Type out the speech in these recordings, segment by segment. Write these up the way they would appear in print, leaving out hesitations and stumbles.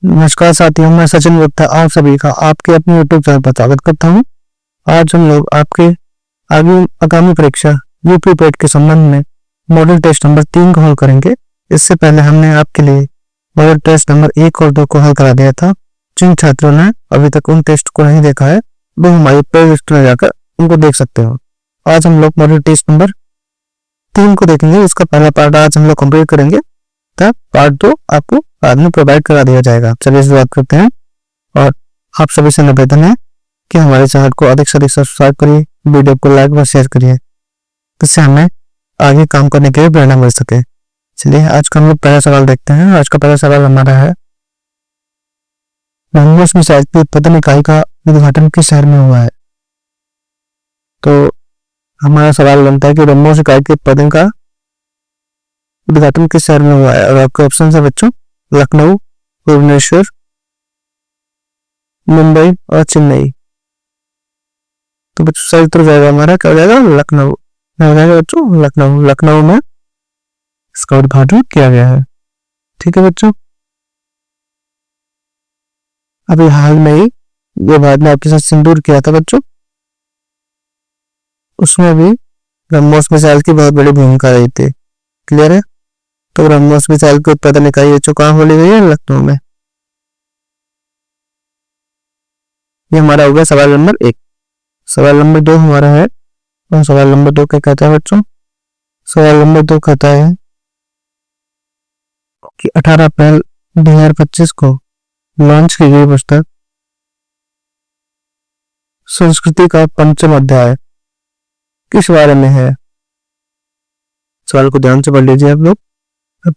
नमस्कार साथियों, मैं सचिन गुप्ता आप सभी का आपके अपने यूट्यूब चैनल पर स्वागत करता हूं। आज हम लोग आपके आगे आगामी परीक्षा यूपी पेट के संबंध में मॉडल टेस्ट नंबर 3 को हल करेंगे। इससे पहले हमने आपके लिए मॉडल टेस्ट नंबर 1 और 2 को हल करा दिया था। जिन छात्रों ने अभी तक उन टेस्ट को नहीं देखा है वो हमारी प्ले लिस्ट में जाकर उनको देख सकते हो। आज हम लोग मॉडल टेस्ट नंबर 3 को देखेंगे। इसका पहला पार्ट आज हम लोग कंप्लीट करेंगे, तब पार्ट 2 आपको बाद में प्रोवाइड करा दिया जाएगा। चलिए शुरुआत करते हैं और आप सभी से निवेदन है कि हमारे चैनल को अधिक से अधिक सब्सक्राइब करिए, वीडियो को लाइक व शेयर करिए, जिससे हमें आगे काम करने के लिए प्रेरणा मिल सके। चलिए आज का हम लोग पहला सवाल देखते हैं। आज का पहला सवाल हमारा है, ब्रह्मोस मिसाइल की उत्पादन इकाई का उद्घाटन किस शहर में हुआ है? तो हमारा सवाल बनता है कि ब्रह्मोस इकाई के उत्पादन का उद्घाटन किस शहर में हुआ है, और आपके ऑप्शन है बच्चों लखनऊ, भुवनेश्वर, मुंबई और चेन्नई। तो बच्चों सही उत्तर जाएगा हमारा क्या हो जाएगा? लखनऊ। क्या हो जाएगा बच्चों? लखनऊ। लखनऊ में इसका उद्घाटन किया गया है। ठीक है बच्चों, अभी हाल में ही जो भारत ने आपके साथ सिंदूर किया था बच्चों, उसमें भी ब्रह्मोस मिसाइल की बहुत बड़ी भूमिका रही थी। क्लियर है? तो ब्रह्मोस मिसाइल की उत्पादन इकाई जो कहाँ खोली गई है? लखनऊ में। ये हमारा हो गया सवाल नंबर 1। सवाल नंबर 2 हमारा है, और सवाल नंबर 2 क्या कहता है बच्चों? सवाल नंबर 2 कहता है कि 18 अप्रैल 2025 को लॉन्च की गई पुस्तक संस्कृति का पंचम अध्याय किस बारे में है? सवाल को ध्यान से पढ़ लीजिए आप लोग।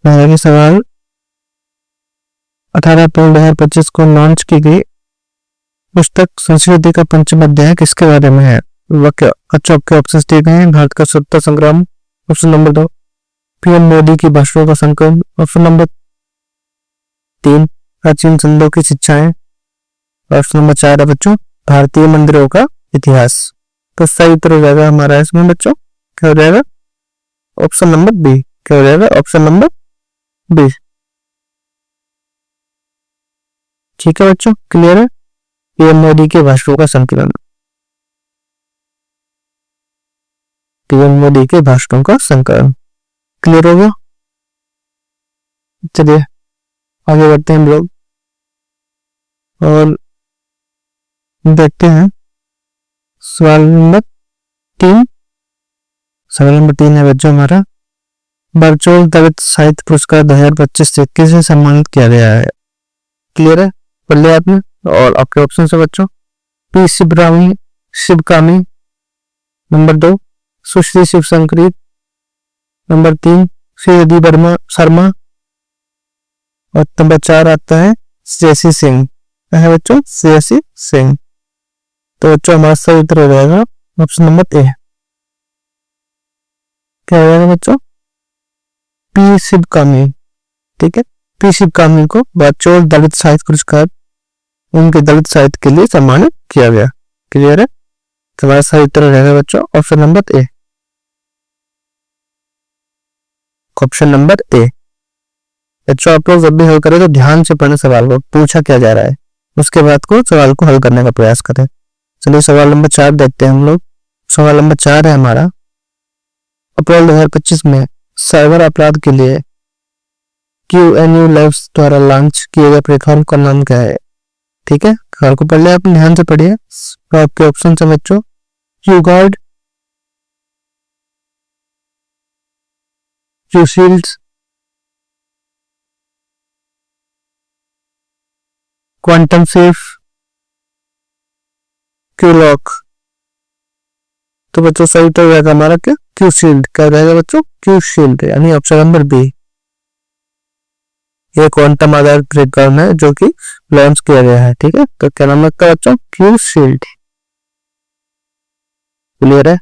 पहला सवाल, 18 अप्रैल 2025 को लॉन्च की गई पुस्तक संस्कृति का पंचम अध्याय किसके बारे में है? वाक्य अच्छा आपके ऑप्शन दिए गए हैं। भारत का स्वतंत्रता संग्राम, ऑप्शन नंबर 2। पीएम मोदी की भाषणों का संकलन, ऑप्शन नंबर 3। प्राचीन संतों की शिक्षाएं, ऑप्शन नंबर 4 है बच्चों भारतीय मंदिरों का इतिहास। तो सही उत्तर हो जाएगा हमारा इसमें बच्चों क्या हो जाएगा? Option number B. क्या हो जाएगा? Option number B. ठीक है बच्चों, क्लियर है? पीएम मोदी के भाषणों का संकलन, पीएम मोदी के भाषणों का संकलन। क्लियर हो गया? चलिए आगे बढ़ते हैं हम लोग और देखते हैं सवाल नंबर 3। सवाल नंबर 3 है बच्चों हमारा, बरचोल दलित साहित्य पुरस्कार 2025 से किसे सम्मानित किया गया है? क्लियर है? पढ़ लिया आपने? और आपके ऑप्शन है बच्चों पी शिवकामी, नंबर 2 सुश्री शिवशंकरी, नंबर 3 श्रीनिधि वर्मा शर्मा, और नंबर 4 आता है श्रेयसी सिंह। क्या है बच्चों? श्रेयसी सिंह। तो बच्चों हमारा सही उत्तर हो जाएगा ऑप्शन नंबर ए। क्या हो जाएगा बच्चों? पी शिवकामी। ठीक है, पी शिवकामी को बरचोल दलित साहित्य पुरस्कार उनके दलित साहित्य के लिए सम्मानित किया गया। क्लियर है? तो हमारा सही उत्तर हो जाएगा बच्चों ऑप्शन नंबर ए। ऑप्शन नंबर ए। बच्चों आप लोग जब भी हल करें तो ध्यान से पढ़ने सवाल को, पूछा क्या जा रहा है, उसके बाद को सवाल को हल करने का प्रयास करें। चलिए सवाल नंबर 4 देखते हैं हम लोग। सवाल नंबर 4 है हमारा, अप्रैल 2025 में साइबर अपराध के लिए QNU लैब्स द्वारा लॉन्च किए गए प्लेटफॉर्म का नाम क्या है? ठीक है, सवाल को पढ़ लिया आप, ध्यान से पढ़िए। तो आपके ऑप्शन है बच्चों QGuard, QShield, quantum safe, QLock। तो बच्चों सही उत्तर हो जाएगा हमारा क्या? QShield। क्या रहेगा बच्चों? QShield, यानी ऑप्शन नंबर बी। ये क्वांटम आधारित प्लेटफॉर्म है जो कि लॉन्च किया गया है। ठीक है, तो क्या नाम लगता है बच्चों? QShield। क्लियर है?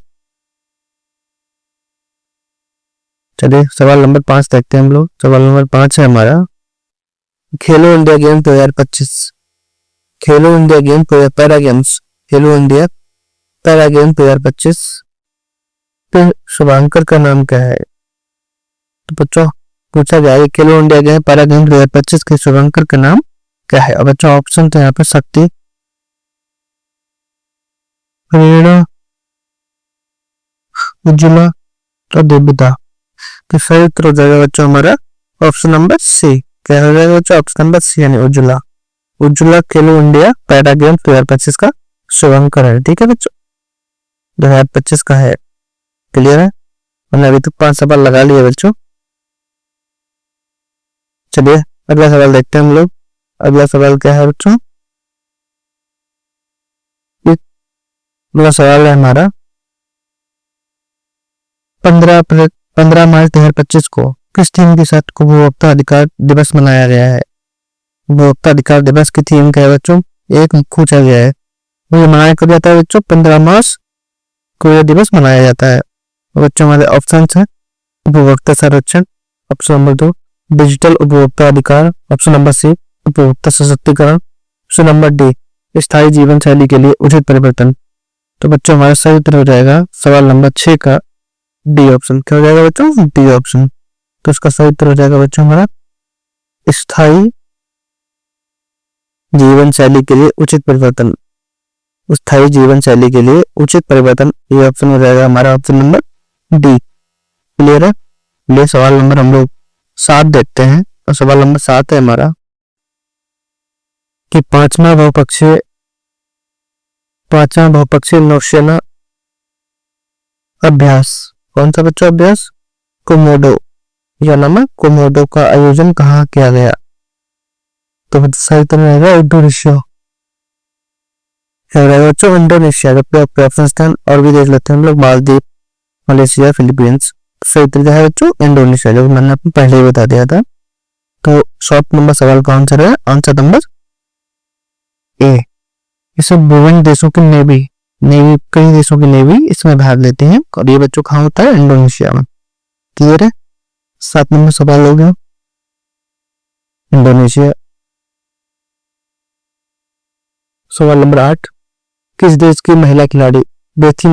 चलिए सवाल नंबर 5 देखते हैं हम लोग। सवाल नंबर 5 है हमारा, खेलो इंडिया गेम 2025, खेलो इंडिया गेम पैरा गेम्स, खेलो इंडिया पैरा गेम 2025 के शुभांकर का नाम क्या है? तो बच्चों पूछा गया है खेलो इंडिया गेम पैरा गेम 2025 के शुभांकर का नाम क्या है? अब बच्चों ऑप्शन तो यहाँ पे शक्ति, प्रेरणा, उज्ज्वला और दिव्यता। तो सही उत्तर हो जाएगा बच्चों हमारा ऑप्शन नंबर सी। क्या हो जाएगा बच्चों? ऑप्शन नंबर सी यानी उज्ज्वला। उज्ज्वला खेलो इंडिया पैरा गेम 2025 का शुभंकर है। ठीक है बच्चों, 2025 का है। क्लियर है? हमने अभी तक 5 सवाल लगा लिए बच्चों। चलिए अगला सवाल देखते हैं हम लोग। अगला सवाल क्या है बच्चों? अगला सवाल है हमारा 15 मार्च 2025 को किस थीम के साथ उपभोक्ता अधिकार दिवस मनाया गया है? उपभोक्ता अधिकार दिवस की थीम क्या है बच्चों? एक पूछा गया है। वो मनाया कब जाता है बच्चों? 15 मार्च को यह दिवस मनाया जाता है। बच्चों हमारे ऑप्शन है उपभोक्ता संरक्षण, ऑप्शन नंबर 2 डिजिटल उपभोक्ता अधिकार, ऑप्शन नंबर सी उपभोक्ता सशक्तिकरण, ऑप्शन नंबर डी स्थायी जीवन शैली के लिए उचित परिवर्तन। तो बच्चों हमारा सही उत्तर हो जाएगा सवाल नंबर 6 का डी ऑप्शन। क्या हो जाएगा बच्चों? D option. तो इसका सही उत्तर हो जाएगा बच्चों हमारा स्थायी जीवन शैली के लिए उचित परिवर्तन। स्थायी जीवन शैली के लिए उचित परिवर्तन, ये ऑप्शन हो जाएगा हमारा ऑप्शन नंबर डी। क्लियर है? ये सवाल नंबर हम लोग 7 देखते हैं। और सवाल नंबर 7 है हमारा कि पांचवा बहुपक्षीय नौसेना अभ्यास, कौन सा बच्चों अभ्यास? कोमोडो या नाम कोमोडो का आयोजन कहाँ किया गया? तो सही उत्तर रहेगा इंडोनेशिया। बच्चों इंडोनेशिया। जबकि ऑप्शन और भी देख लेते हैं हम लोग, मालदीव, मलेशिया, फिलीपींस। सही उत्तर है बच्चों इंडोनेशिया, जो मैंने आपको पहले ही बता दिया था। तो शॉर्ट नंबर सवाल का आंसर है आंसर नंबर ए। इसे विभिन्न देशों की नेवी कई देशों की नेवी इसमें भाग लेते हैं और ये बच्चों कहाँ होता है? इंडोनेशिया में। क्लियर है? 7 नंबर सवाल हो गया इंडोनेशिया। सवाल नंबर 8 किस देश की महिला खिलाड़ी बेथी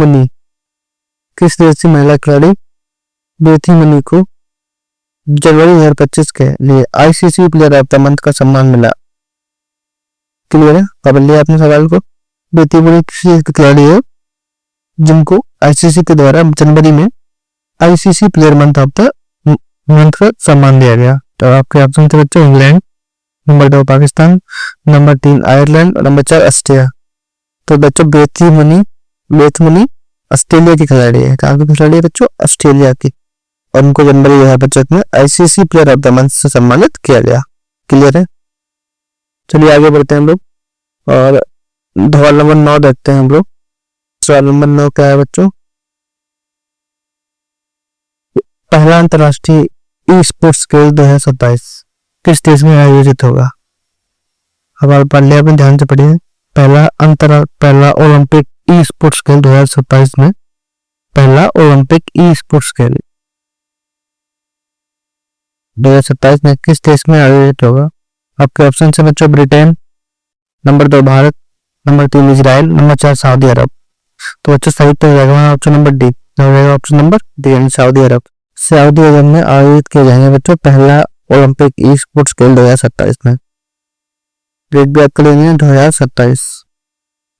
मनी को जनवरी 2025 के लिए ICC player of the month का सम्मान मिला? क्लियर है? पकड़ लिया आपने सवाल को। बेथी मनी किस देश की खिलाड़ी है जिनको आईसीसी के द्वारा जनवरी में ICC player of the month का सम्मान दिया गया? तो आपके ऑप्शन थे बच्चों England, number 2 Pakistan, number 3 Ireland और नंबर 4 ऑस्ट्रेलिया। तो बच्चों बेथी मनी ऑस्ट्रेलिया की खिलाड़ी है। कहाँ की खिलाड़ी है बच्चों? ऑस्ट्रेलिया की। और उनको जनवरी 2025 में ICC player of the month से सम्मानित किया गया। क्लियर है? चलिए आगे बढ़ते हैं हम लोग और सवाल नंबर 9 देखते हैं हम लोग। सवाल नंबर 9 क्या है बच्चों? पहला अंतरराष्ट्रीय ई स्पोर्ट्स खेल 2027 किस देश में आयोजित होगा? सवाल पढ़ लिया आपने, ध्यान से पढ़िए। पहला ओलंपिक ई स्पोर्ट्स खेल 2027 में पहला ओलंपिक ई स्पोर्ट्स खेल 2027 में किस देश में आयोजित होगा? आपके ऑप्शन है बच्चों Britain, number 2 Bharat, number 3 Israel, number 4 सऊदी अरब। तो बच्चों सही उत्तर हो जाएगा ऑप्शन नंबर डी। हो जाएगा ऑप्शन नंबर डी यानी सऊदी अरब। सऊदी अरब में आयोजित किए जाएंगे बच्चों पहला ओलंपिक ई स्पोर्ट्स खेल 2027 में। डेट भी आपके लिए 2027।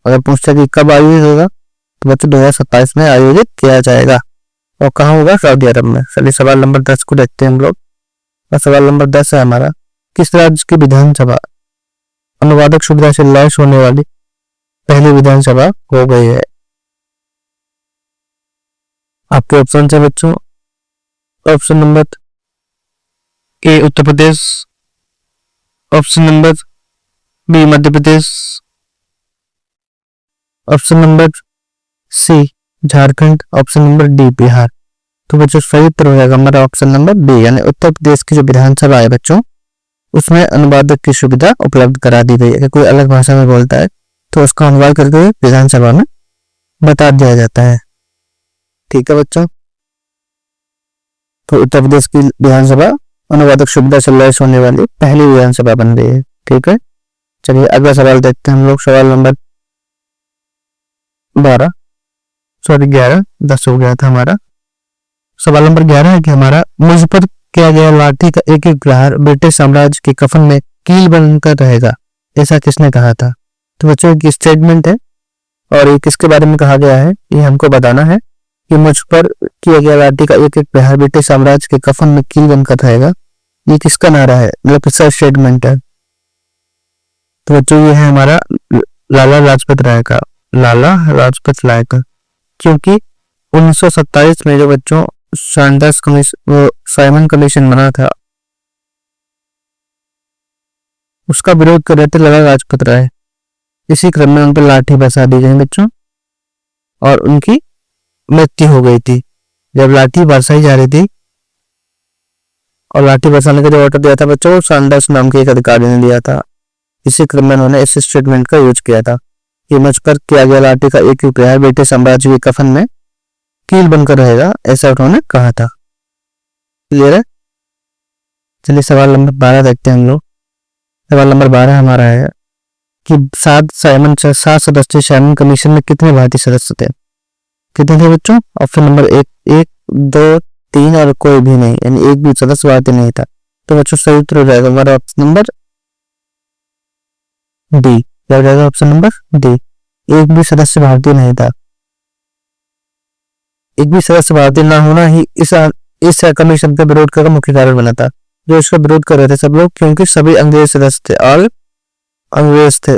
अगर पूछता कि कब आयोजित होगा तो बच्चों 2027 में आयोजित किया जाएगा। और कहाँ होगा? सऊदी अरब में। चलिए सवाल नंबर 10 को देखते हैं हम लोग। और सवाल नंबर 10 है हमारा किस राज्य की विधानसभा अनुवादक सुविधा से लैस होने वाली पहली विधानसभा हो गई है? आपके ऑप्शन है बच्चों option number A Uttar Pradesh, option number B Madhya Pradesh, option number C Jharkhand, option number D Bihar. तो बच्चों सही उत्तर हो जाएगा हमारा ऑप्शन नंबर बी यानी उत्तर प्रदेश की जो विधानसभा है बच्चों उसमें अनुवादक की सुविधा उपलब्ध करा दी गई है। अगर कोई अलग भाषा में बोलता है तो उसका अनुवाद करके विधानसभा में बता दिया जाता है। ठीक है बच्चों, तो उत्तर प्रदेश की विधानसभा अनुवादक सुविधा से लैस होने वाली पहली विधानसभा बन रही है। ठीक है, चलिए अगला सवाल देखते हैं हम लोग। सवाल नंबर 11 10 हो गया था हमारा। सवाल नंबर 11 है कि हमारा मुझ पर किया गया लाठी का एक एक प्रहार ब्रिटिश साम्राज्य के कफन में कील बनकर रहेगा। ऐसा किसने कहा था? तो बच्चों एक स्टेटमेंट है और ये किसके बारे में कहा गया है ये हमको बताना है कि मुझ पर किया गया लाठी का एक एक प्रहार ब्रिटिश साम्राज्य के कफन में कील बनकर रहेगा। ये किसका नारा है, मतलब किसका स्टेटमेंट है? तो बच्चों ये है हमारा लाला लाजपत राय का, लाला लाजपत राय का। क्योंकि 1927 में जो बच्चों सैंडर्स कमीशन, साइमन कमीशन बना था, उसका विरोध कर रहे थे लाला लाजपत राय। इसी क्रम में उन पर लाठी बरसा दी गई बच्चों और उनकी मृत्यु हो गई थी। जब लाठी बरसाई जा रही थी और लाठी बरसाने का जो ऑर्डर दिया था बच्चों, सैंडर्स नाम के एक अधिकारी ने दिया था। इसी क्रम में उन्होंने इस स्टेटमेंट का यूज किया था कि मुझ पर किया गया लाठी का एक ही प्रहार ब्रिटिश साम्राज्य के कफन में कील बनकर रहेगा, ऐसा उन्होंने कहा था। क्लियर है? चलिए सवाल नंबर 12 देखते हैं हम लोग। सवाल नंबर 12 हमारा है कि सात सदस्यीय साइमन कमीशन में कितने भारतीय सदस्य थे? कितने थे बच्चों? ऑप्शन नंबर एक, दो, तीन और कोई भी नहीं, यानी एक भी सदस्य भारतीय नहीं था। तो बच्चों सही उत्तर हो जाएगा हमारा ऑप्शन नंबर डी। क्या हो जाएगा? ऑप्शन नंबर डी, एक भी सदस्य भारतीय नहीं था। एक भी सदस्य भारतीय ना होना ही इस कमीशन के विरोध का मुख्य कारण बना था। जो इसका विरोध कर रहे थे सब लोग, क्योंकि सभी अंग्रेज सदस्य थे और अंग्रेज थे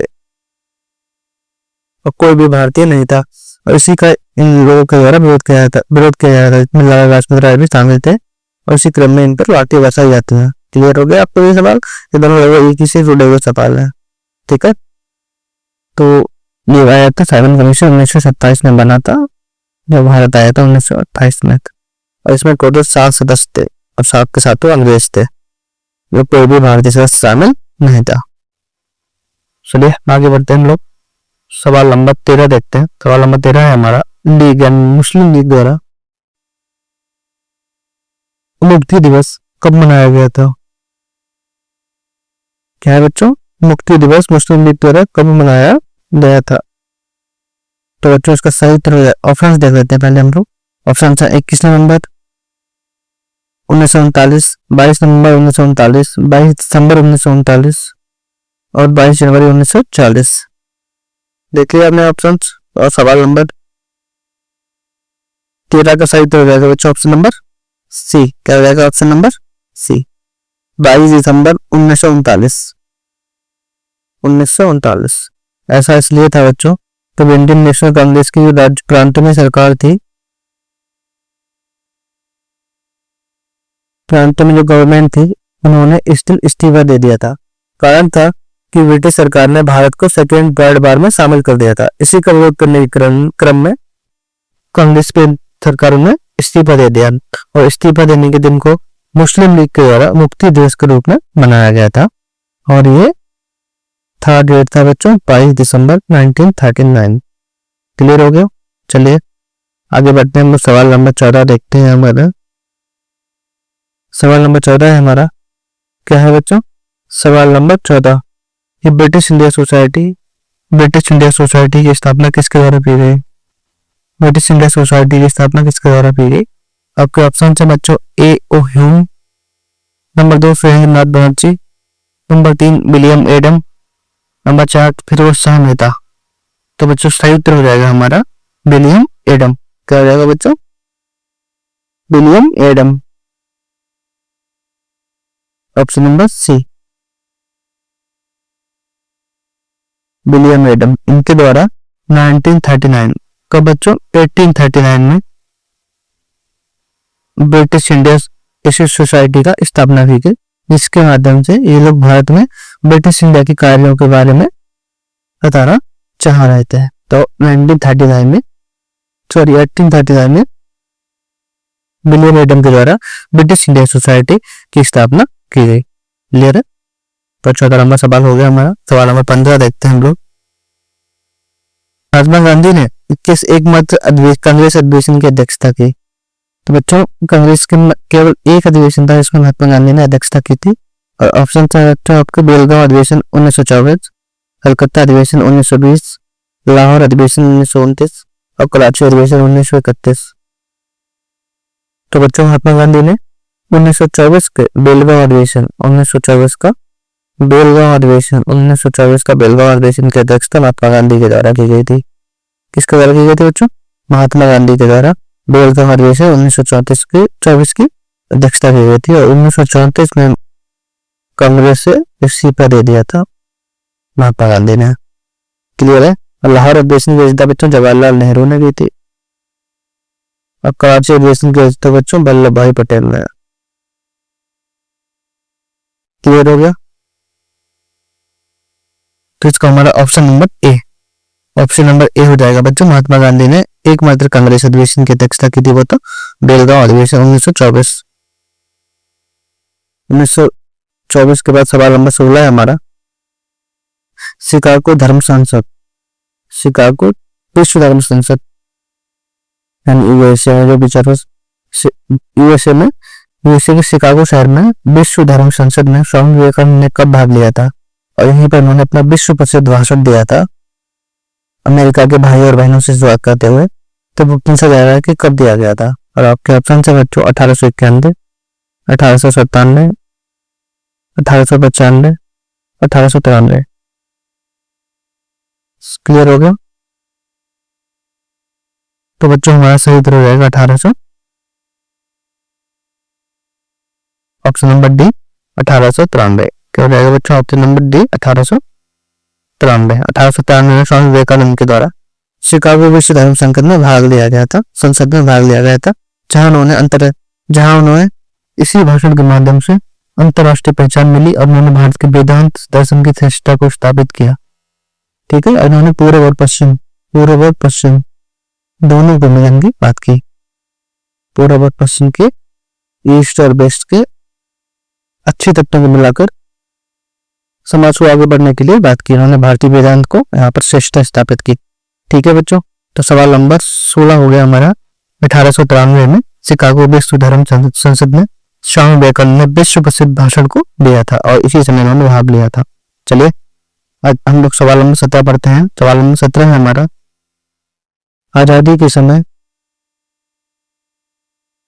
और कोई भी भारतीय नहीं था, और इसी का इन लोगों के द्वारा विरोध किया जा रहा था। इसमें लाला लाजपत राय भी शामिल थे और इसी क्रम में इन पर लाठी बरसाई जाती है। क्लियर हो गया आपको ये सवाल? ये दोनों लगभग एक ही से जुड़े हुए सवाल है। ठीक है, तो ये आया था साइमन कमीशन 1927 में बना था, जब भारत आया था 1928 में, और इसमें टोटल 7 सदस्य थे और 7 के 7 अंग्रेज थे, जो कोई भी भारतीय सदस्य शामिल नहीं था। चलिए आगे बढ़ते हैं हम लोग। सवाल नंबर 13 देखते हैं। सवाल नंबर 13 है हमारा, लीग यानी मुस्लिम लीग द्वारा मुक्ति दिवस कब मनाया गया था? क्या है बच्चों? मुक्ति दिवस मुस्लिम लीग द्वारा कब मनाया गया था? तो बच्चों इसका सही उत्तर ऑप्शन देख लेते हैं पहले हम लोग। ऑप्शन है 21 नवंबर 1939, 22 नवंबर 1939, 22 दिसंबर 1939 और 22 जनवरी 1940। देखिए आपने ऑप्शन, और सवाल नंबर 13 का सही उत्तर हो जाएगा बच्चों ऑप्शन नंबर सी। क्या हो जाएगा? ऑप्शन नंबर सी, 22 दिसंबर 1939। ऐसा इसलिए था बच्चों, तब इंडियन नेशनल कांग्रेस की जो राज्य प्रांत में सरकार थी, प्रांत में जो गवर्नमेंट थी, उन्होंने इस्तीफा दे दिया था। कारण था कि ब्रिटिश सरकार ने भारत को सेकेंड ब्रॉड बार में शामिल कर दिया था। इसी का विरोध करने के क्रम में कांग्रेस पे सरकार ने इस्तीफा दे दिया और इस्तीफा देने के दिन को मुस्लिम लीग के द्वारा मुक्ति दिवस के रूप में मनाया गया था, और ये था डेट था बच्चों 22 दिसंबर 1939। क्लियर हो गया? चलिए आगे बढ़ते हैं हम। सवाल नंबर 14 देखते हैं हमारा। सवाल नंबर 14 है हमारा, क्या है बच्चों? सवाल नंबर 14, ये ब्रिटिश इंडिया सोसाइटी की स्थापना किसके द्वारा की गई? ब्रिटिश इंडिया सोसाइटी की स्थापना किसके द्वारा की गई? आपके ऑप्शन है बच्चों A O Hume, number 2 Surendranath Banerjee, number 3 William Adam, number 4 Firoz Shah Mehta. तो बच्चों सही उत्तर हो जाएगा हमारा विलियम एडम। क्या हो जाएगा बच्चों? William Adam, option number C, William Adam. इनके द्वारा 1939 का बच्चों 1839 में ब्रिटिश इंडिया सोसाइटी का स्थापना की गई, जिसके माध्यम से ये लोग भारत में ब्रिटिश इंडिया के कार्यों के बारे में बताना चाह रहे थे। तो 1839 में विलियम एडम के द्वारा ब्रिटिश इंडिया सोसाइटी की स्थापना की गई। क्लियर है? तो 14 नंबर सवाल हो गया हमारा। सवाल नंबर 15 देखते हैं हम लोग। महात्मा गांधी ने किस एकमात्र कांग्रेस अधिवेशन की अध्यक्षता की? तो बच्चों कांग्रेस के केवल एक अधिवेशन था जिसमें महात्मा गांधी ने अध्यक्षता की थी, और ऑप्शन था आपके बेलगांव अधिवेशन 1924, कलकत्ता अधिवेशन 1920, लाहौर अधिवेशन 1929 और कराची अधिवेशन 1931। तो बच्चों महात्मा गांधी ने 1924 के बेलगांव अधिवेशन 1924 का बेलगांव अधिवेशन 1924 का बेलगांव अधिवेशन की अध्यक्षता महात्मा गांधी के द्वारा की गई थी। किसके द्वारा की गई थी बच्चों? महात्मा गांधी के द्वारा बेलगांव अधिवेशन 1924 की अध्यक्षता की गई थी और 1934 में कांग्रेस से इस्तीफा दे दिया था महात्मा गांधी ने। क्लियर है? लाहौर अधिवेशन की अध्यक्षता बच्चों जवाहरलाल नेहरू ने की थी और कराची अधिवेशन की अध्यक्षता बच्चों वल्लभ भाई पटेल ने। क्लियर हो गया? तो इसका हमारा ऑप्शन नंबर ए, ऑप्शन नंबर ए हो जाएगा बच्चों। महात्मा गांधी ने एकमात्र कांग्रेस अधिवेशन की अध्यक्षता की थी, वो तो बेलगांव अधिवेशन 1924। 1924 के बाद सवाल नंबर 16 है हमारा। शिकागो धर्म संसद, शिकागो विश्व धर्म संसद यानी यूएसए में जो विचार यूएसए के शिकागो शहर में विश्व धर्म संसद में स्वामी विवेकानंद ने कब भाग लिया था और यहीं पर उन्होंने अपना विश्व प्रसिद्ध भाषण दिया था अमेरिका के भाई और बहनों से बात करते हुए। तो वो पूछा जा रहा है कि कब दिया गया था और आपके ऑप्शन है बच्चों 1891, 1897, 1895, 1893। क्लियर हो गया? तो बच्चों हमारा सही उत्तर हो जाएगा 1800, ऑप्शन नंबर डी 1893। क्या हो जाएगा बच्चों? Option number D 1893। 1893 में स्वामी विवेकानंद के द्वारा शिकागो विश्व धर्म संसद में भाग लिया गया था, संसद में भाग लिया गया था, जहां उन्होंने इसी भाषण के माध्यम से अंतरराष्ट्रीय पहचान मिली और उन्होंने भारत के वेदांत दर्शन की श्रेष्ठता को स्थापित किया। ठीक है, उन्होंने पूर्व और पश्चिम दोनों को मिलन की बात की, पूर्व और पश्चिम के, ईस्ट और वेस्ट के अच्छी तत्वों को मिलाकर समाज को आगे बढ़ने के लिए बात की। उन्होंने भारतीय वेदांत को यहाँ पर श्रेष्ठता स्थापित की। ठीक है बच्चों, तो सवाल नंबर 16 हो गया हमारा। 1893 में शिकागो विश्व धर्म संसद में स्वामी विवेकानंद ने विश्व प्रसिद्ध भाषण को दिया था और इसी समय उन्होंने भाग लिया था। चलिए आज हम लोग सवाल नंबर 17 पढ़ते हैं। सवाल नंबर 17 है हमारा, आजादी के समय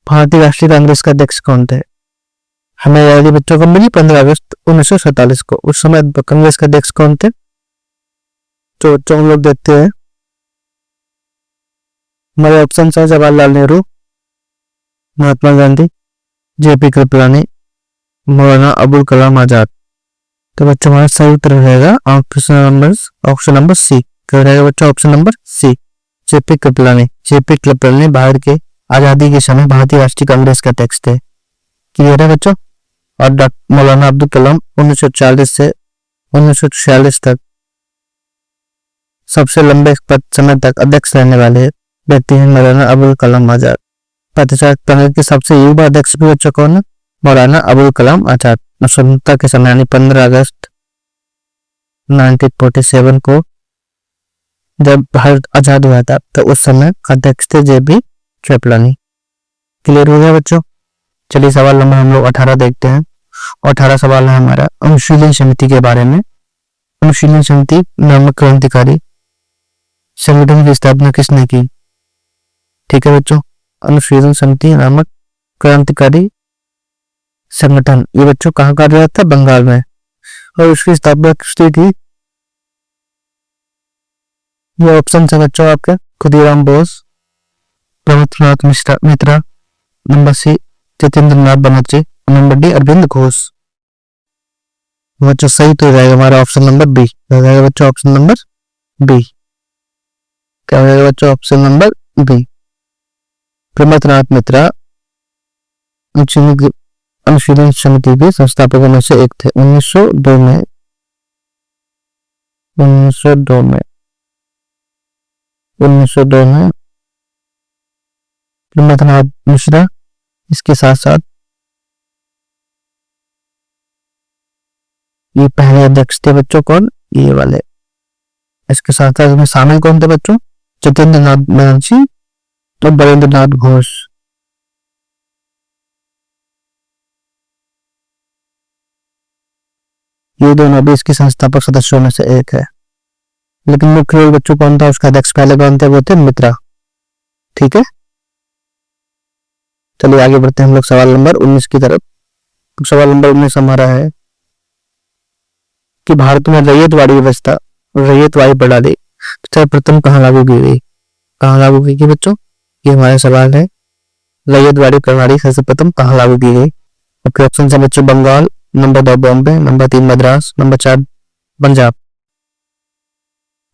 भारतीय राष्ट्रीय कांग्रेस का अध्यक्ष कौन थे? हमें आजादी बच्चों को मिली 15 अगस्त 1947 को। उस समय कांग्रेस के अध्यक्ष कौन थे? तो बच्चों हम लोग देखते हैं। हमारे ऑप्शन है जवाहरलाल नेहरू, महात्मा गांधी, जेपी कृपलानी, मौलाना अबुल कलाम आजाद। तो बच्चों हमारा सही उत्तर रहेगा ऑप्शन नंबर सी। क्या रहेगा बच्चों? Option number C, JP Kripalani Bharat के आजादी के समय भारतीय राष्ट्रीय कांग्रेस के अध्यक्ष थे। क्लियर है बच्चों? और डॉक्टर मौलाना अब्दुल कलाम 1940 से 1946 तक सबसे लंबे समय तक अध्यक्ष रहने वाले व्यक्ति हैं मौलाना अबुल कलाम आजाद। प्रतिशत कांग्रेस के सबसे युवा अध्यक्ष भी बच्चों कौन है? मौलाना अबुल कलाम आजाद। स्वतंत्रता के समय यानी 15 अगस्त 1947 को जब भारत आजाद हुआ था तो उस समय अध्यक्ष थे जेपी कृपलानी। क्लियर हो गया बच्चों? चलिए सवाल नंबर हम लोग 18 देखते हैं। 18 सवाल है हमारा अनुशीलन समिति के बारे में। अनुशीलन समिति नामक क्रांतिकारी संगठन की स्थापना किसने की? ठीक है बच्चों, अनुशीलन समिति नामक क्रांतिकारी संगठन ये बच्चों कहाँ कार्यरत था? बंगाल में। और उसकी स्थापना किसने की? ये ऑप्शन है बच्चों आपके खुदीराम बोस, प्रमथनाथ मित्रा, नंबर सी जितेंद्र नाथ बनर्जी, नंबर डी अरविंद घोष। बच्चों सही तो हो जाएगा हमारा ऑप्शन नंबर बी। हो जाएगा बच्चों ऑप्शन नंबर बी। क्या हो जाएगा बच्चों? Option number B. Pramathanath Mitra Anushilan Samiti के संस्थापकों में से एक थे। 1902 में प्रमथनाथ मिश्रा, इसके साथ साथ ये पहले अध्यक्ष थे बच्चों कौन? ये वाले। इसके साथ साथ इसमें शामिल कौन थे बच्चों? जितेंद्र नाथ बनर्जी और बरेंद्र नाथ घोष। ये दोनों भी इसके संस्थापक सदस्यों में से एक है, लेकिन मुख्य बच्चों कौन था? उसका अध्यक्ष पहले कौन थे? वो थे मित्रा। ठीक है, चलिए आगे बढ़ते हैं हम लोग सवाल नंबर 19 की तरफ। सवाल नंबर 19 हमारा है कि भारत में रैयतवाड़ी व्यवस्था, रैयतवाड़ी प्रणाली सर्वप्रथम कहाँ लागू की गई? कहाँ लागू की गई बच्चों? ये हमारा सवाल है। रैयतवाड़ी प्रणाली सर्वप्रथम कहाँ लागू की गई? आपके ऑप्शन है बच्चों Bengal, number 2 Bombay, number 3 Madras, number 4 Punjab.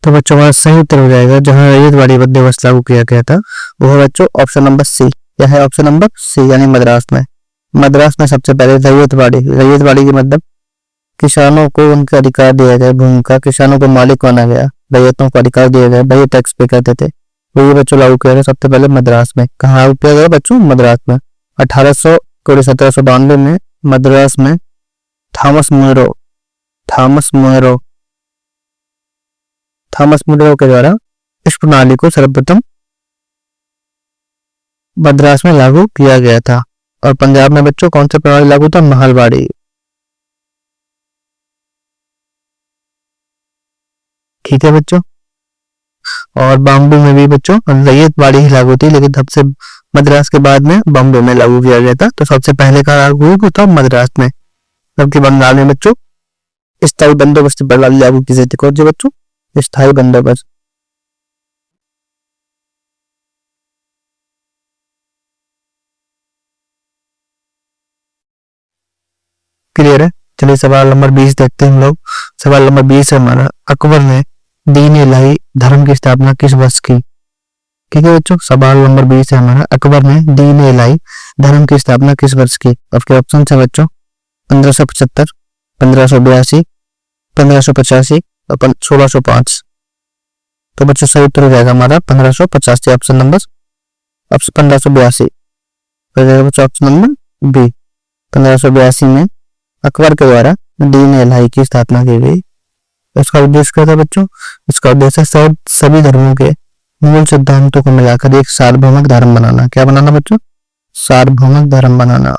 तो बच्चों हमारा सही उत्तर हो जाएगा जहां रैयतवाड़ी बंदोबस्त लागू किया गया था वो है बच्चों ऑप्शन नंबर सी। क्या है ऑप्शन नंबर सी यानी मद्रास में। मद्रास में सबसे पहले रैयतवाड़ी, रैयतवाड़ी के मतलब किसानों को उनका अधिकार दिया गया, भूमि का, किसानों को मालिक माना गया, रैयतों को अधिकार दिया गया, वही टैक्स पे करते थे। तो ये बच्चों लागू किया गया सबसे पहले मद्रास में। कहाँ लागू किया गया बच्चों? मद्रास में। 1792 में मद्रास में Thomas Munro, Thomas Munro, Thomas Munro के द्वारा इस प्रणाली को सर्वप्रथम मद्रास में लागू किया गया था। और पंजाब में बच्चों कौन सी प्रणाली लागू था? महलवाड़ी। ठीक है बच्चों। और बॉम्बे में भी बच्चों रैयतवाड़ी ही लागू थी, लेकिन सबसे मद्रास के बाद में बॉम्बे में लागू किया गया था। तो सबसे पहले का लागू था मद्रास में, जबकि बंगाल में बच्चों स्थायी बंदोबस्त प्रणाली लागू की गई थी। कौन सी बच्चों? स्थायी बंदोबस्त। क्लियर है? चलिए सवाल नंबर 20 देखते हैं हम लोग। सवाल नंबर 20 है हमारा, अकबर ने दीन इलाही धर्म की स्थापना किस वर्ष की? ठीक है बच्चों, सवाल नंबर 20 है हमारा, अकबर ने दीन इलाही धर्म की स्थापना किस वर्ष की? आपके ऑप्शन है बच्चों 1575, 1582, 1585 और 1605। तो बच्चों सही उत्तर हो जाएगा हमारा 1585 ऑप्शन नंबर, ऑप्शन 1582 हो जाएगा बच्चों ऑप्शन नंबर बी। 1582 में अकबर के द्वारा दीन इलाही की स्थापना की गई। इसका उद्देश्य क्या था बच्चों? इसका उद्देश्य सभी धर्मों के मूल सिद्धांतों को मिलाकर एक सार्वभौमिक धर्म बनाना। क्या बनाना बच्चों? सार्वभौमिक धर्म बनाना।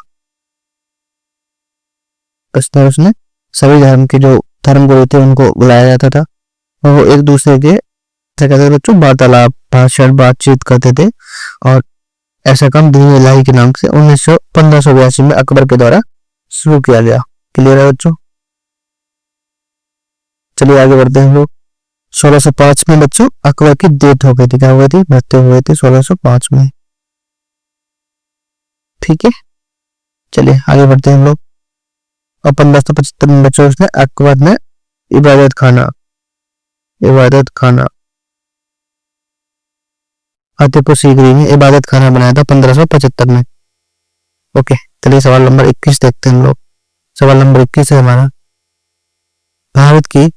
उसने सभी धर्म के जो धर्मगुरु थे उनको बुलाया जाता था और वो एक दूसरे के क्या कहते थे बच्चों? वार्तालाप, भाषण, बातचीत करते थे। और ऐसा काम दीन इलाही के नाम से 1582 में अकबर के द्वारा शुरू किया गया। क्लियर है बच्चों? चलिए आगे बढ़ते हैं हम लोग। 1605 में बच्चों अकबर की डेथ हो गई थी। क्या हो गई थी? मृत्यु हो गई थी 1605 में। ठीक है, चलिए आगे बढ़ते हैं हम लोग। और 1575 में बच्चों उसने अकबर ने इबादत खाना, इबादत खाना फतेहपुर सीकरी में इबादत खाना बनाया था 1575 में। ओके, चलिए सवाल नंबर 21 देखते हैं हम लोग। सवाल नंबर 21 है हमारा, भारत की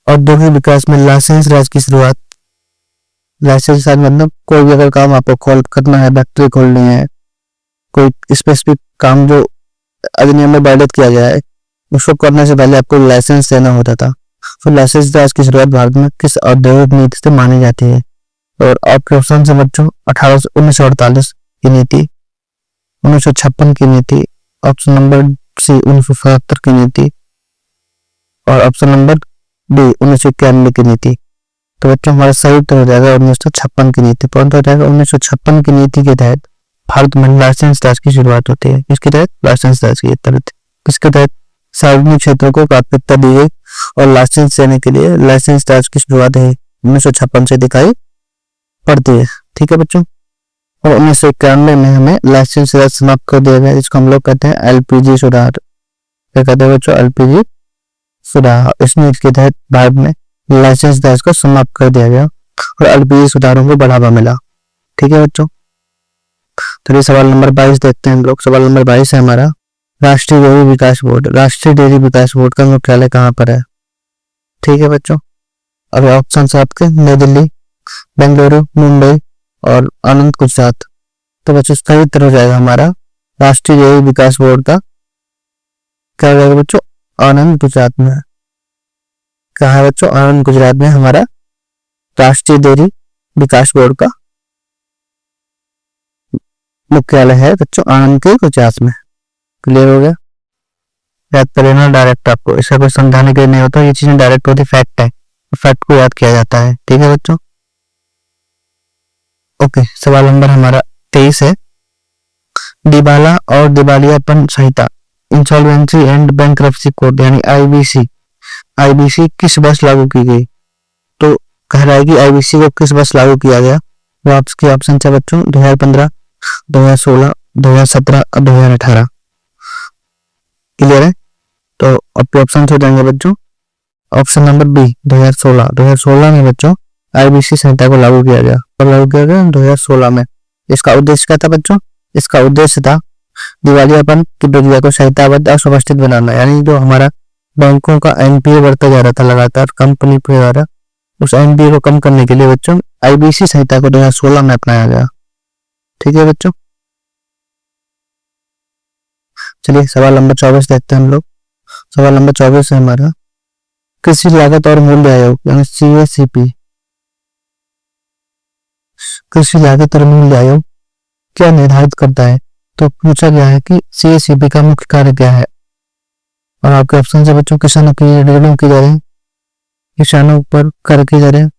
औद्योगिक विकास में लाइसेंस राज की शुरुआत। लाइसेंस राज मतलब कोई भी अगर काम आपको करना है, फैक्ट्री खोलनी है, कोई स्पेसिफिक काम जो अधिनियम में वर्णित किया गया है, उसको करने से पहले आपको लाइसेंस देना होता था। तो लाइसेंस राज की शुरुआत भारत में किस औद्योगिक नीति से मानी जाती है? और आपके ऑप्शन से बच्चों 1948 की नीति, 1956 की नीति, ऑप्शन नंबर सी 1977 की नीति और ऑप्शन नंबर डी 1991 की नीति। तो बच्चों हमारा सही उत्तर हो जाएगा 1956 की नीति। परंतु हो जाएगा 1956 की नीति के तहत भारत में लाइसेंस राज की शुरुआत होती है। इसके तहत लाइसेंस राज की तहत इसके तहत सार्वजनिक क्षेत्रों को प्राथमिकता दी गई और लाइसेंस देने के लिए लाइसेंस राज की शुरुआत है 1956 से दिखाई पड़ती है। ठीक है बच्चों, और 1991 में हमें लाइसेंस राज समाप्त कर दिया गया, जिसको हम लोग कहते हैं एलपीजी सुधार। क्या कहते हैं बच्चों? एलपीजी सुधार। इसमें इसके तहत भारत में लाइसेंस राज को समाप्त कर दिया गया और एलपीजी सुधारों को बढ़ावा मिला। ठीक है बच्चों, तो सवाल नंबर 22 देखते हैं हम लोग। सवाल नंबर 22 है हमारा, राष्ट्रीय डेयरी विकास बोर्ड। राष्ट्रीय डेयरी विकास बोर्ड का मुख्यालय कहाँ पर है? ठीक है बच्चों, अब ऑप्शन है आपके नई दिल्ली, बेंगलुरु, मुंबई और आनंद गुजरात। तो बच्चों सही उत्तर हो जाएगा हमारा राष्ट्रीय डेयरी विकास बोर्ड का क्या हो जाएगा बच्चों? आनंद गुजरात में। कहा है बच्चों? आनंद गुजरात में हमारा राष्ट्रीय डेयरी विकास बोर्ड का मुख्यालय है बच्चों, आनंद के गुजरात में। क्लियर हो गया? याद कर लेना डायरेक्ट, आपको इसका कोई समझाने के लिए नहीं होता, ये चीजें डायरेक्ट होती, फैक्ट है, फैक्ट को याद किया जाता है। ठीक है बच्चों? ओके, सवाल नंबर हमारा 23 है, दिवाला और दिवालियापन संहिता, इंसॉल्वेंसी एंड बैंक्रप्सी कोड यानी आईबीसी आईबीसी किस वर्ष लागू की गई? तो कह रहा है कि आईबीसी को किस वर्ष लागू किया गया। तो आपके ऑप्शन है बच्चों 2015, 2016, 2017 और 2018। क्लियर है? तो आपके ऑप्शन हो जाएंगे बच्चों ऑप्शन नंबर बी 2016। 2016 में बच्चों आईबीसी संहिता को लागू किया गया। और लागू किया गया 2016 में। इसका उद्देश्य क्या था बच्चों? इसका उद्देश्य था दिवालियापन की प्रक्रिया को संहिताबद्ध और सुव्यवस्थित बनाना, यानी जो हमारा बैंकों का एनपीए बढ़ता जा रहा था लगातार कंपनी के द्वारा, उस एनपीए को कम करने के लिए बच्चों आईबीसी संहिता को 2016 में अपनाया गया। ठीक है बच्चों, चलिए सवाल नंबर 24 देखते हैं हम लोग। सवाल नंबर 24 है हमारा, कृषि लागत और मूल्य आयोग यानी सीएसीपी, कृषि लागत और मूल्य आयोग क्या निर्धारित करता है? तो पूछा गया है कि सीएसीपी का मुख्य कार्य क्या है। और आपके ऑप्शन है बच्चों किसानों की ऋणों की दरें, किसानों पर कर की दरें,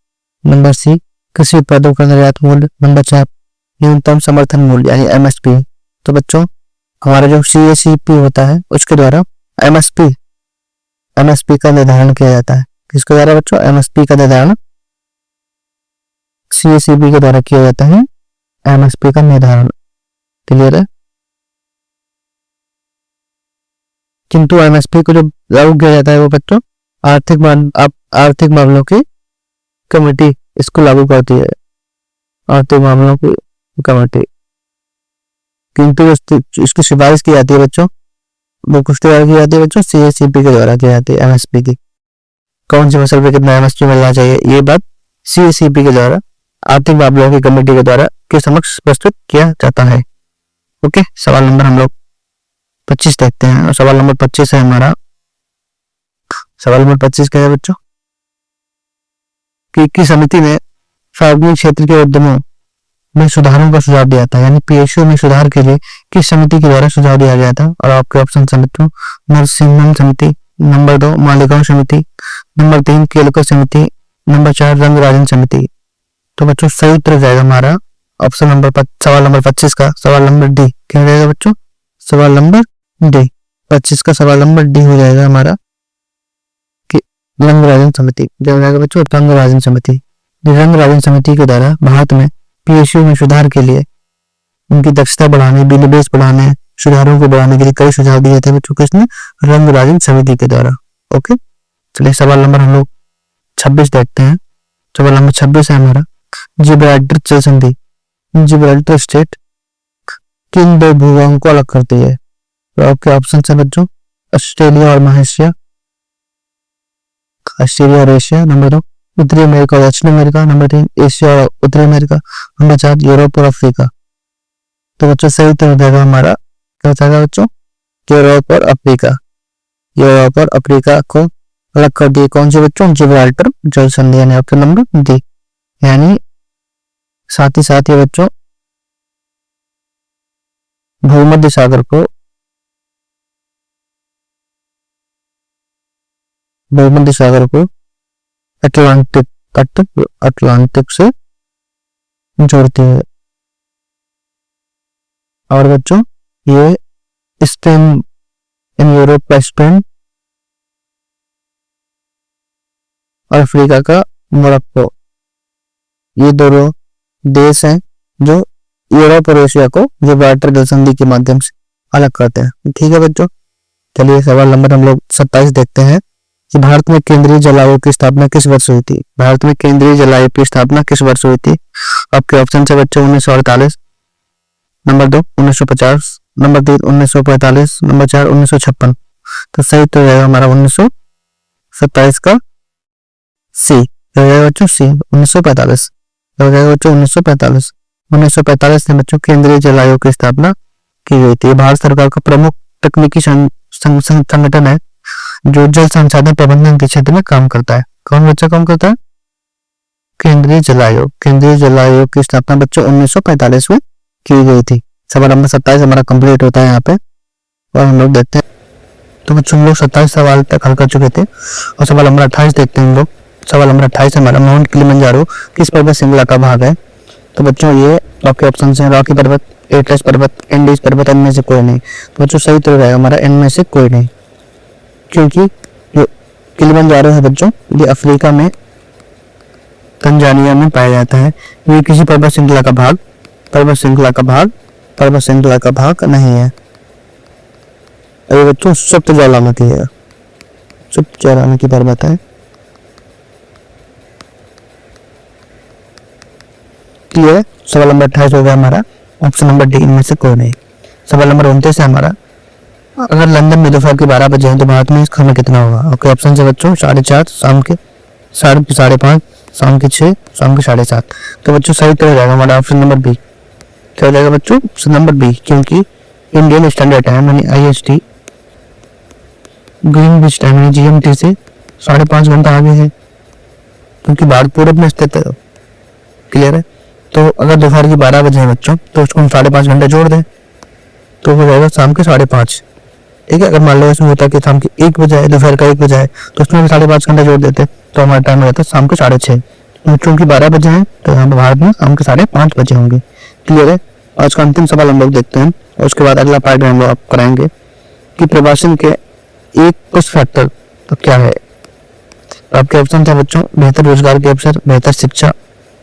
नंबर सी कृषि उत्पादों का निर्यात मूल्य, नंबर 4 न्यूनतम समर्थन मूल्य यानी एमएसपी। तो बच्चों हमारा जो सीएसीपी होता है उसके द्वारा एमएसपी का निर्धारण किया जाता है। किसके द्वारा बच्चों? एमएसपी का निर्धारण सीएसीपी के द्वारा किया जाता है, एमएसपी का निर्धारण। क्लियर है? किंतु एमएसपी को जो लागू किया जाता है वो बच्चों आर्थिक मामलों की कमेटी इसको लागू करती है, आर्थिक मामलों की कमेटी। किंतु इसकी सिफारिश की जाती है बच्चों, वो किसके द्वारा की जाती है बच्चों? सीएसीपी के द्वारा की जाती है। एमएसपी की कौन सी फसल पे कितना एमएसपी मिलना चाहिए, ये बात सीएसीपी के द्वारा आर्थिक मामलों की कमेटी के द्वारा के समक्ष प्रस्तुत किया जाता है। ओके, सवाल नंबर हम लोग 25 देखते हैं। और सवाल नंबर 25 है हमारा, सवाल नंबर 25 क्या है बच्चों कि समिति ने सार्वजनिक क्षेत्र के उद्यमों में सुधारों का सुझाव दिया था, यानी पीएसयू में सुधार के लिए किस समिति के द्वारा सुझाव दिया गया था। और आपके ऑप्शन है बच्चों नरसिम्हन समिति, नंबर 2 मालेगांव समिति, नंबर 3 केलकर समिति, नंबर 4 रंगराजन समिति। तो बच्चों सही उत्तर जाएगा हमारा ऑप्शन नंबर सवाल नंबर 25 का सवाल नंबर डी। क्या रहेगा बच्चों? सवाल नंबर डी 25 का सवाल नंबर डी हो जाएगा हमारा कि रंगराजन समिति। क्या हो जाएगा बच्चों? रंगराजन समिति। रंगराजन समिति के द्वारा भारत में पीएसयू में सुधार के लिए उनकी दक्षता बढ़ाने, विनिवेश बढ़ाने, सुधारों को बढ़ाने के लिए कई सुझाव दिए थे बच्चों किसने? रंगराजन समिति के द्वारा। ओके, चलिए सवाल नंबर हम लोग 26 देखते हैं। सवाल नंबर 26 है हमारा जिब्राल्टर जल संधि, जिब्राल्टर स्टेट किन दो भूभागों को अलग करती है? तो आपके ऑप्शन है बच्चों ऑस्ट्रेलिया और मलेशिया, ऑस्ट्रेलिया और एशिया, नंबर 2 उत्तरी अमेरिका और दक्षिण अमेरिका, नंबर 3 एशिया और उत्तरी अमेरिका, नंबर 4 यूरोप और अफ्रीका। तो बच्चों सही उत्तर हो जाएगा हमारा क्या हो जाएगा बच्चों? यूरोप और अफ्रीका। यूरोप और अफ्रीका को अलग कर दिए कौन से बच्चों? जिब्राल्टर जल संधि यानी ऑप्शन नंबर डी। यानी साथ ही साथ ये बच्चों भूमध्य सागर को अटलांटिक से जोड़ती है। और बच्चों ये स्पेन इन यूरोप का स्पेन और अफ्रीका का मोरक्को, ये दोनों देश हैं जो यूरोप और एशिया को जिब्राल्टर जल संधि के माध्यम से अलग करते हैं। ठीक है बच्चों, चलिए सवाल नंबर हम लोग 27 देखते हैं कि भारत में केंद्रीय जल आयोग की स्थापना किस वर्ष हुई थी? भारत में केंद्रीय जल आयोग की स्थापना किस वर्ष हुई थी? आपके ऑप्शन है बच्चों 1948, नंबर 2 1950, नंबर 3 1945, नंबर 4 1956। तो सही उत्तर रहेगा हमारा 1927 का सी हो जाएगा बच्चों, सी 1945 हो जाएगा बच्चों 1945। 1945 में बच्चों केंद्रीय जल आयोग की स्थापना की गई थी। भारत सरकार का प्रमुख तकनीकी संगठन है जो जल संसाधन प्रबंधन के क्षेत्र में काम करता है। कौन बच्चा काम करता है? केंद्रीय जल आयोग। केंद्रीय जल आयोग की स्थापना बच्चों 1945 में की गई थी। सवाल नंबर 27 हमारा कंप्लीट होता है यहाँ पे और हम लोग देखते हैं। तो बच्चों हम लोग 27 सवाल तक हल कर चुके थे और सवाल नंबर 28 देखते हैं हम लोग। सवाल नंबर 28 हमारा माउंट किलिमंजारो किस पर्वत श्रृंखला का भाग है? तो बच्चों ये आपके ऑप्शन है रॉकी पर्वत, एटलस पर्वत, एंडीज पर्वत, इनमें से कोई नहीं। तो बच्चों सही उत्तर रहेगा हमारा इनमें से कोई नहीं, क्योंकि जो किलिमंजारो है बच्चों, ये अफ्रीका में तंजानिया में पाया जाता है। ये किसी पर्वत श्रृंखला का भाग नहीं है। अरे बच्चों सप्त ज्वालामुखी है, सप्त ज्वालामुखी पर्वत है। क्लियर है। सवाल नंबर 28 हो गया हमारा, ऑप्शन नंबर डी इनमें से कोई नहीं। सवाल नंबर 29 है हमारा, अगर लंदन में दोपहर के 12 बजे हैं तो भारत में इस समय कितना होगा? ओके, ऑप्शन है बच्चों 4:30, शाम के 5:30, शाम के 6, शाम के 7:30। तो बच्चों सही तो हो जाएगा हमारा ऑप्शन नंबर बी। क्या हो जाएगा बच्चों? ऑप्शन नंबर बी, क्योंकि इंडियन स्टैंडर्ड टाइम यानी IST ग्रीनविच टाइम यानी GMT से 5.5 घंटा आगे है, क्योंकि भारत पूरब में स्थित है। क्लियर है। तो अगर दोपहर की 12 बजे है बच्चों तो उसको हम 5.5 घंटे जोड़ दें तो हो जाएगा शाम के 5:30। ठीक है। अगर मान लो इसमें होता है कि शाम के 1 बजे है, दोपहर का 1 बजे है, तो उसमें भी 5.5 घंटे जोड़ देते तो हमारा टाइम हो जाता है शाम के 6:30। क्योंकि 12 बजे हैं तो यहाँ पर भारत में शाम के 5:30 बजे होंगे। क्लियर है। आज का अंतिम सवाल हम लोग देखते हैं और उसके बाद अगला पार्ट में हम लोग आप कराएंगे कि प्रवासन के एक पुश फैक्टर तो क्या है। आपके ऑप्शन था बच्चों, बेहतर रोजगार के अवसर, बेहतर शिक्षा,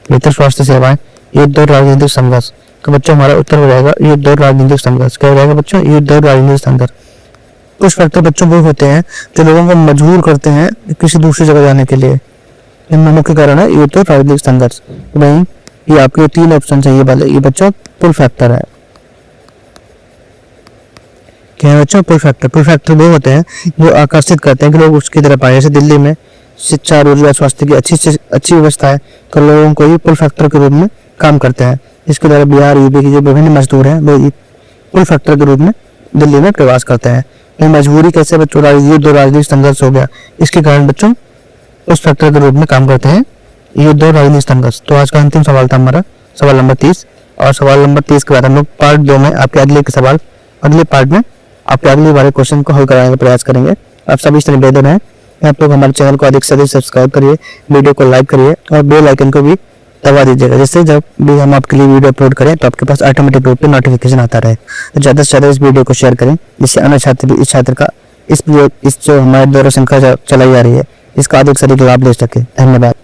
बेहतर स्वास्थ्य सेवाएं, युद्ध और राजनीतिक संघर्ष। तो बच्चों हमारा उत्तर हो जाएगा युद्ध और राजनीतिक संघर्ष। क्या हो जाएगा बच्चों? युद्ध और राजनीतिक संघर्ष। कुछ फैक्टर बच्चों वो होते हैं जो लोगों को मजबूर करते हैं किसी दूसरी जगह जाने के लिए। इनमें मुख्य कारण है युद्ध और राजनीतिक संघर्ष। वहीं ये आपके 3 ऑप्शन है, ये वाले, ये बच्चों पुल फैक्टर है। क्या है बच्चों? पुल फैक्टर। पुल फैक्टर वो होते हैं जो आकर्षित करते हैं कि लोग उसकी तरफ आए। जैसे दिल्ली में शिक्षा, रोजगार, स्वास्थ्य की अच्छी व्यवस्था है तो लोगों को ये पुल फैक्टर के रूप में काम करते हैं। इसके द्वारा बिहार, यूपी के जो विभिन्न मजदूर हैं वो पुल फैक्टर के रूप में दिल्ली में प्रवास करते हैं। ये मजबूरी कैसे बच्चों? युद्ध और राजनीतिक संघर्ष हो गया, इसके कारण बच्चों उस फैक्टर के रूप में काम करते हैं, युद्ध और राजनीतिक संघर्ष। तो आज का अंतिम सवाल था हमारा सवाल नंबर 30। और सवाल नंबर 30 के बाद हम लोग पार्ट 2 में आपके अगले के सवाल, अगले पार्ट में आपके अगले वाले क्वेश्चन को हल कराने का प्रयास करेंगे। आप सभी से निवेदन है आप लोग हमारे चैनल को अधिक से अधिक सब्सक्राइब करिए, वीडियो को लाइक करिए और बेल आइकन को भी दबा दीजिएगा, जिससे जब भी हम आपके लिए वीडियो अपलोड करें तो आपके पास ऑटोमेटिक रूप से नोटिफिकेशन आता रहे। तो ज़्यादा से ज़्यादा इस वीडियो को शेयर करें, जिससे अन्य छात्र भी इस छात्र का इस जो हमारे द्वारा श्रृंखला चलाई जा रही है इसका अधिक से अधिक लाभ ले सके। धन्यवाद।